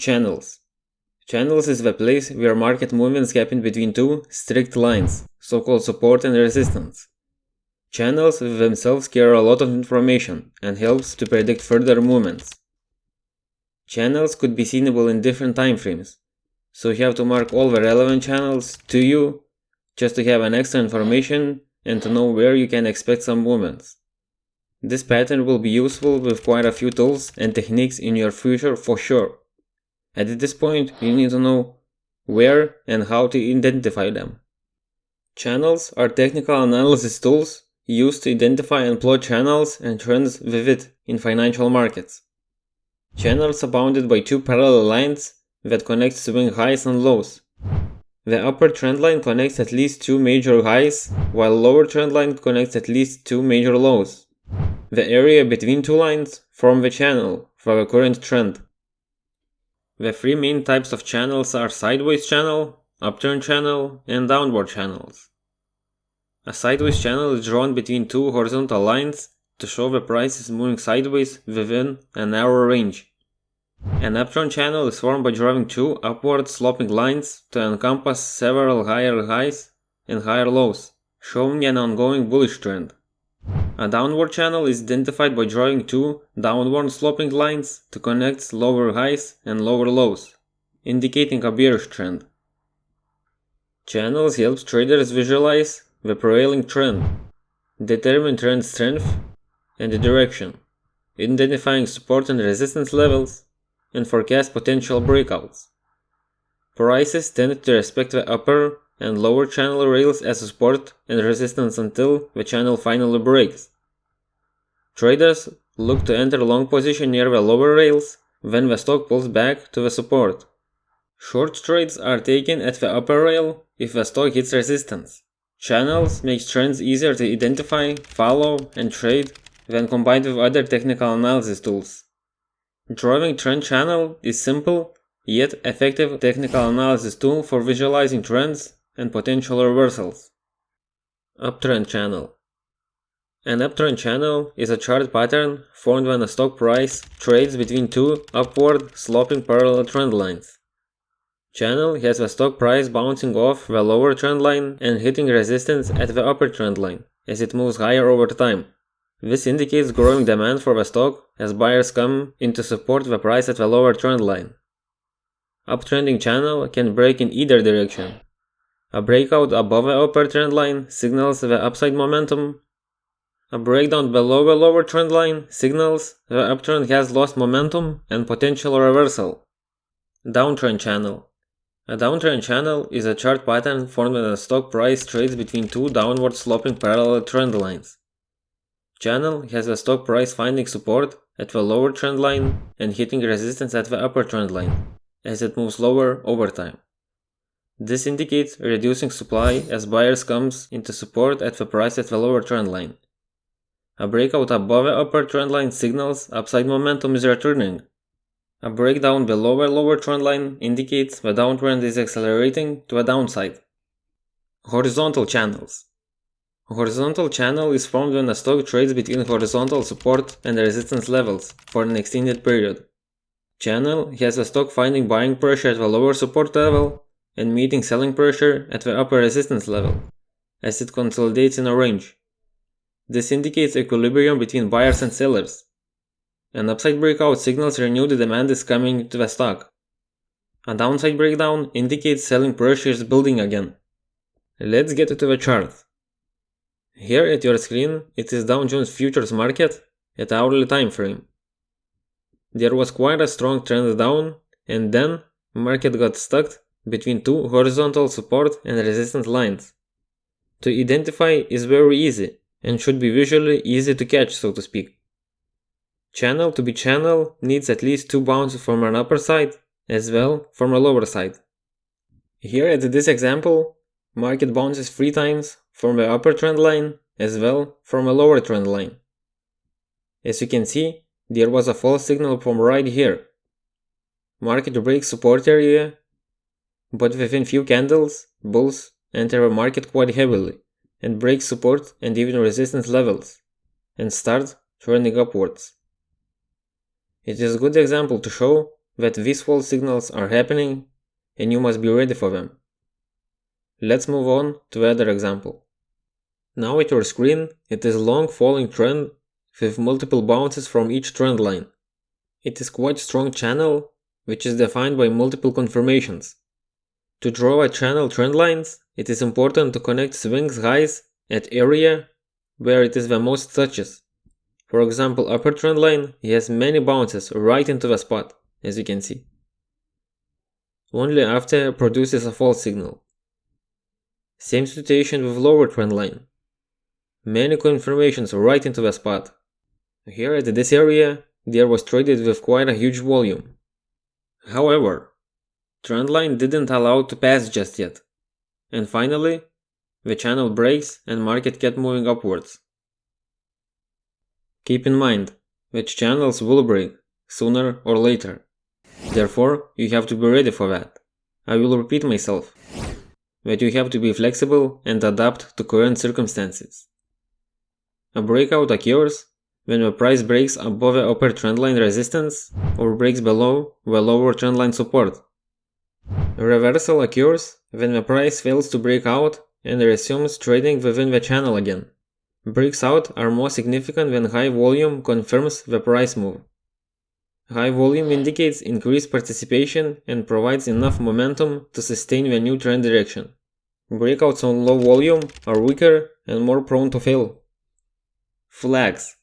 Channels. Channels is the place where market movements happen between two strict lines, so-called support and resistance. Channels themselves carry a lot of information and helps to predict further movements. Channels could be seeable in different time frames, so you have to mark all the relevant channels to you just to have an extra information and to know where you can expect some movements. This pattern will be useful with quite a few tools and techniques in your future for sure. At this point, you need to know where and how to identify them. Channels are technical analysis tools used to identify and plot channels and trends with it in financial markets. Channels are bounded by two parallel lines that connect swing highs and lows. The upper trend line connects at least two major highs, while lower trend line connects at least two major lows. The area between two lines form the channel for the current trend. The three main types of channels are sideways channel, upturn channel, and downward channels. A sideways channel is drawn between two horizontal lines to show the price is moving sideways within a narrow range. An upturn channel is formed by drawing two upward sloping lines to encompass several higher highs and higher lows, showing an ongoing bullish trend. A downward channel is identified by drawing two downward sloping lines to connect lower highs and lower lows, indicating a bearish trend. Channels help traders visualize the prevailing trend, determine trend strength and the direction, identifying support and resistance levels, and forecast potential breakouts. Prices tend to respect the upper and lower channel rails as support and resistance until the channel finally breaks. Traders look to enter long position near the lower rails when the stock pulls back to the support. Short trades are taken at the upper rail if the stock hits resistance. Channels make trends easier to identify, follow, and trade when combined with other technical analysis tools. Drawing trend channel is simple yet effective technical analysis tool for visualizing trends and potential reversals. Uptrend channel. An uptrend channel is a chart pattern formed when a stock price trades between two upward sloping parallel trend lines. Channel has the stock price bouncing off the lower trend line and hitting resistance at the upper trend line as it moves higher over time. This indicates growing demand for the stock as buyers come in to support the price at the lower trend line. Uptrending channel can break in either direction. A breakout above the upper trend line signals the upside momentum. A breakdown below the lower trend line signals the uptrend has lost momentum and potential reversal. Downtrend channel. A downtrend channel is a chart pattern formed when a stock price trades between two downward sloping parallel trend lines. Channel has the stock price finding support at the lower trend line and hitting resistance at the upper trend line as it moves lower over time. This indicates reducing supply as buyers comes into support at the price at the lower trend line. A breakout above the upper trend line signals upside momentum is returning. A breakdown below the lower trend line indicates the downtrend is accelerating to a downside. Horizontal channels. A horizontal channel is formed when a stock trades between horizontal support and resistance levels for an extended period. Channel has the stock finding buying pressure at the lower support level and meeting selling pressure at the upper resistance level as it consolidates in a range. This indicates equilibrium between buyers and sellers. An upside breakout signals renewed demand is coming to the stock. A downside breakdown indicates selling pressure is building again. Let's get to the chart. Here at your screen, it is Dow Jones Futures Market at hourly time frame. There was quite a strong trend down, and then market got stuck between two horizontal support and resistance lines. To identify is very easy and should be visually easy to catch, so to speak. Channel to be channel needs at least two bounces from an upper side as well from a lower side. Here at this example, market bounces 3 times from the upper trend line as well from a lower trend line. As you can see, there was a false signal from right here. Market breaks support area, but within few candles, bulls enter the market quite heavily and break support and even resistance levels and start trending upwards. It is a good example to show that these false signals are happening and you must be ready for them. Let's move on to the other example. Now at your screen, it is a long falling trend with multiple bounces from each trend line. It is quite strong channel, which is defined by multiple confirmations. To draw a channel trend lines, it is important to connect swings highs at area where it is the most touches. For example, upper trend line has many bounces right into the spot, as you can see. Only after produces a false signal. Same situation with lower trend line. Many confirmations right into the spot. Here at this area, there was traded with quite a huge volume. However, trend line didn't allow to pass just yet. And finally, the channel breaks and market kept moving upwards. Keep in mind, that channels will break, sooner or later. Therefore, you have to be ready for that. I will repeat myself, that you have to be flexible and adapt to current circumstances. A breakout occurs when the price breaks above the upper trendline resistance or breaks below the lower trendline support. A reversal occurs when the price fails to break out and resumes trading within the channel again. Breaks out are more significant when high volume confirms the price move. High volume indicates increased participation and provides enough momentum to sustain the new trend direction. Breakouts on low volume are weaker and more prone to fail. Flags.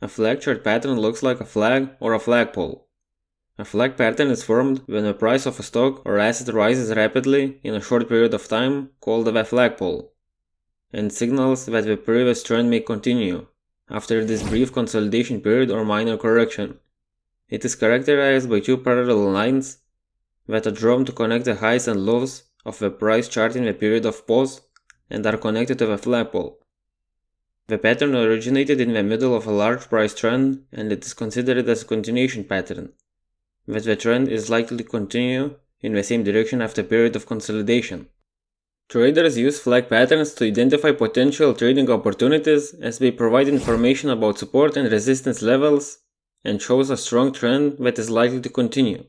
A flag chart pattern looks like a flag or a flagpole. A flag pattern is formed when the price of a stock or asset rises rapidly in a short period of time, called a flagpole, and signals that the previous trend may continue after this brief consolidation period or minor correction. It is characterized by two parallel lines that are drawn to connect the highs and lows of the price chart in the period of pause and are connected to the flagpole. The pattern originated in the middle of a large price trend and it is considered as a continuation pattern, that the trend is likely to continue in the same direction after a period of consolidation. Traders use flag patterns to identify potential trading opportunities as they provide information about support and resistance levels and shows a strong trend that is likely to continue.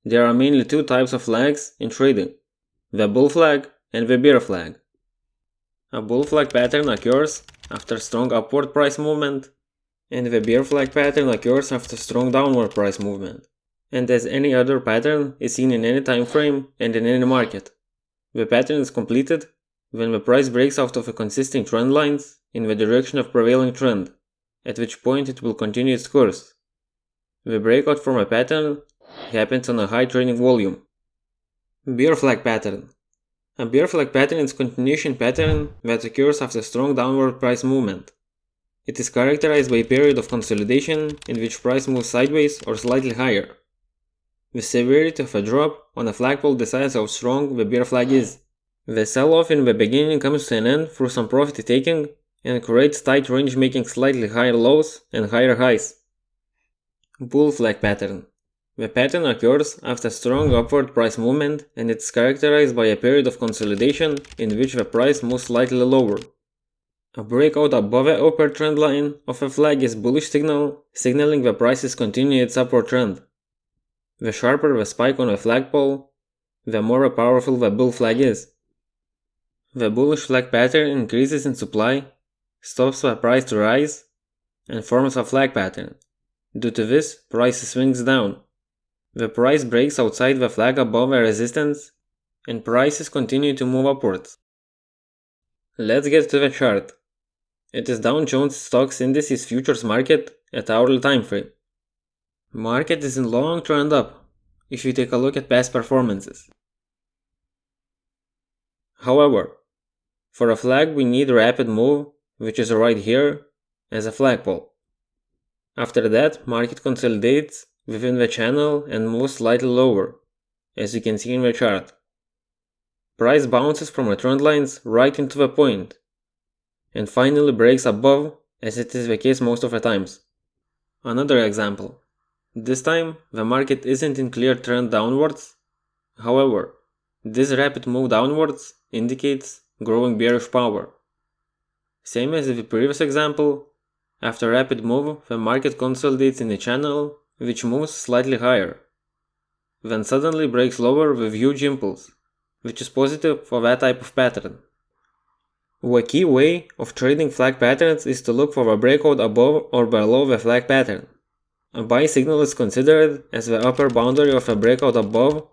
There are mainly two types of flags in trading, the bull flag and the bear flag. A bull flag pattern occurs after strong upward price movement, and the bear flag pattern occurs after strong downward price movement, and as any other pattern is seen in any time frame and in any market. The pattern is completed when the price breaks out of a consisting trend lines in the direction of prevailing trend, at which point it will continue its course. The breakout from a pattern happens on a high trading volume. Bear flag pattern. A bear flag pattern is a continuation pattern that occurs after strong downward price movement. It is characterized by a period of consolidation in which price moves sideways or slightly higher. The severity of a drop on a flagpole decides how strong the bear flag is. The sell-off in the beginning comes to an end through some profit taking and creates tight range making slightly higher lows and higher highs. Bull flag pattern. The pattern occurs after strong upward price movement and it's characterized by a period of consolidation in which the price moves slightly lower. A breakout above the upper trend line of a flag is bullish signal, signaling the price is continuing its upward trend. The sharper the spike on a flagpole, the more powerful the bull flag is. The bullish flag pattern increases in supply, stops the price to rise, and forms a flag pattern. Due to this, price swings down. The price breaks outside the flag above the resistance, and prices continue to move upwards. Let's get to the chart. It is Dow Jones Stocks Indices Futures Market at hourly time frame. Market is in long trend up, if you take a look at past performances. However, for a flag we need a rapid move, which is right here, as a flagpole. After that, market consolidates within the channel and moves slightly lower, as you can see in the chart. Price bounces from the trend lines right into the point, and finally breaks above, as it is the case most of the times. Another example. This time, the market isn't in clear trend downwards. However, this rapid move downwards indicates growing bearish power. Same as the previous example, after rapid move, the market consolidates in a channel which moves slightly higher, then suddenly breaks lower with huge impulse, which is positive for that type of pattern. A key way of trading flag patterns is to look for a breakout above or below the flag pattern. A buy signal is considered as the upper boundary of a breakout above,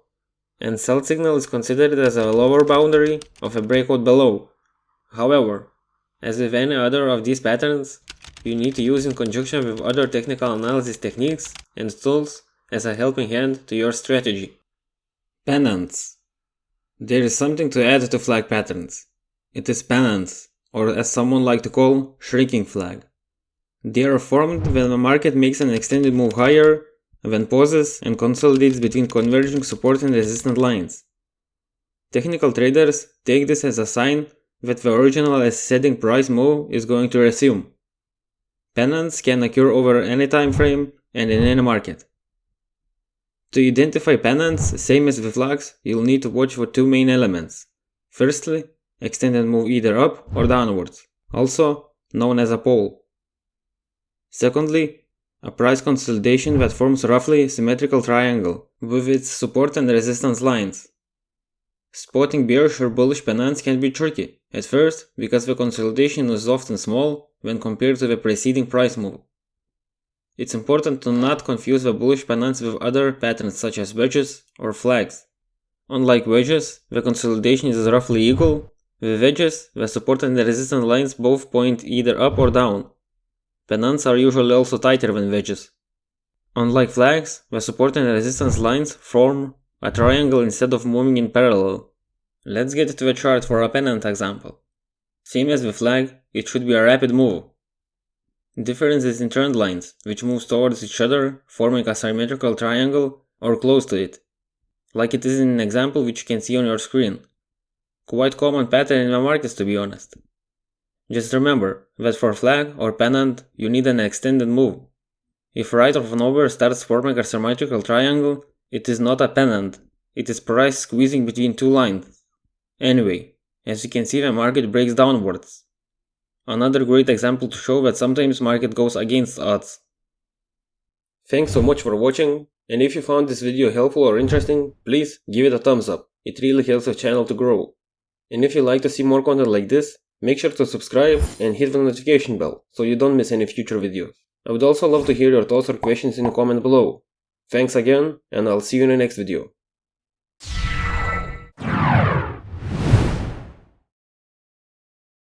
and sell signal is considered as a lower boundary of a breakout below. However, as with any other of these patterns, you need to use in conjunction with other technical analysis techniques and tools as a helping hand to your strategy. Pennants. There is something to add to flag patterns. It is pennants, or as someone like to call, shrinking flag. They are formed when the market makes an extended move higher, then pauses and consolidates between converging support and resistance lines. Technical traders take this as a sign that the original ascending price move is going to resume. Pennants can occur over any time frame and in any market. To identify pennants, same as with flags, you'll need to watch for two main elements. Firstly, extended move either up or downwards, also known as a pole. Secondly, a price consolidation that forms roughly symmetrical triangle with its support and resistance lines. Spotting bearish or bullish pennants can be tricky at first because the consolidation is often small when compared to the preceding price move. It's important to not confuse the bullish pennants with other patterns such as wedges or flags. Unlike wedges, the consolidation is roughly equal. With wedges, the support and the resistance lines both point either up or down. Pennants are usually also tighter than wedges. Unlike flags, the support and resistance lines form a triangle instead of moving in parallel. Let's get to the chart for a pennant example. Same as with flag, it should be a rapid move. Difference is in trend lines, which moves towards each other, forming a symmetrical triangle or close to it, like it is in an example which you can see on your screen. Quite common pattern in the markets, to be honest. Just remember that for flag or pennant you need an extended move. If right of nowhere starts forming a symmetrical triangle, it is not a pennant, it is price squeezing between two lines. Anyway, as you can see, the market breaks downwards. Another great example to show that sometimes market goes against odds. Thanks so much for watching, and if you found this video helpful or interesting, please give it a thumbs up, it really helps the channel to grow. And if you'd like to see more content like this, make sure to subscribe and hit the notification bell so you don't miss any future videos. I would also love to hear your thoughts or questions in the comment below. Thanks again, and I'll see you in the next video.